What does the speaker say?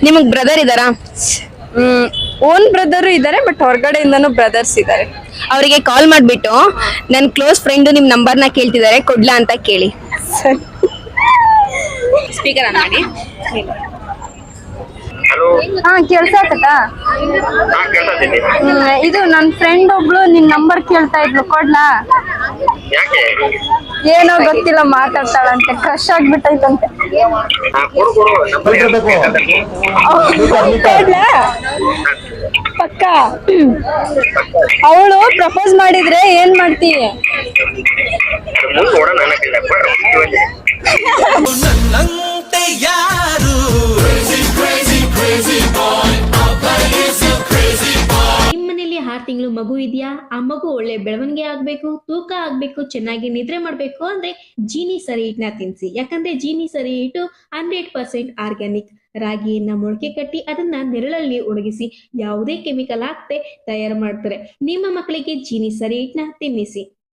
ನಿಮಗ್ brother ಇದಾರಾ? Own brother ಇದಾರೆ, but ಹೊರಗಡೆಯಿಂದನೂ brothers ಇದಾರೆ. ಅವರಿಗೆ ಕಾಲ್ ಮಾಡ್ಬಿಟ್ಟು ನನ್ ಕ್ಲೋಸ್ ಫ್ರೆಂಡ್ ನಿಮ್ ನಂಬರ್ನ ಕೇಳ್ತಿದ್ದಾರೆ, ಕೊಡ್ಲಾ ಅಂತ ಕೇಳಿ. ಸರಿ. ಸ್ಪೀಕರ್ ಆನ್ ಮಾಡಿ. ಹಾ, ಕೇಳ್ಸಾಕತ್ತಾ? ಇದು ನನ್ ಫ್ರೆಂಡ್ ಒಬ್ಳು ನಿನ್ ನಂಬರ್ ಕೇಳ್ತಾ ಇದ್ಲು, ಕೊಡ್ಲಾ? ಏನೋ ಗೊತ್ತಿಲ್ಲ, ಮಾತಾಡ್ತಾಳಂತೆ, ಕ್ರಶ್ ಆಗ್ಬಿಟ್ಟೈತಂತೆ. ಕೊಡ್ಲಾ? ಪಕ್ಕ. ಅವಳು ಪ್ರಪೋಸ್ ಮಾಡಿದ್ರೆ ಏನ್ ಮಾಡ್ತಿ? ನಿಮ್ಮನೇಲಿ 6 ತಿಂಗಳು ಮಗು ಇದೆಯಾ? ಆ ಮಗು ಒಳ್ಳೆ ಬೆಳವಣಿಗೆ ಆಗ್ಬೇಕು, ತೂಕ ಆಗ್ಬೇಕು, ಚೆನ್ನಾಗಿ ನಿದ್ರೆ ಮಾಡ್ಬೇಕು ಅಂದ್ರೆ ಜೀನಿ ಸರಿ ಹಿಟ್ನ ತಿನ್ಸಿ. ಯಾಕಂದ್ರೆ ಜೀನಿ ಸರಿ ಹಿಟ್ಟು 100% ಆರ್ಗ್ಯಾನಿಕ್. ರಾಗಿಯನ್ನ ಮೊಳಕೆ ಕಟ್ಟಿ ಅದನ್ನ ನೆರಳಲ್ಲಿ ಒಣಗಿಸಿ ಯಾವುದೇ ಕೆಮಿಕಲ್ ಹಾಕದೆ ತಯಾರು ಮಾಡ್ತಾರೆ. ನಿಮ್ಮ ಮಕ್ಕಳಿಗೆ ಜೀನಿ ಸರಿ ಹಿಟ್ನ ತಿನ್ನಿಸಿ.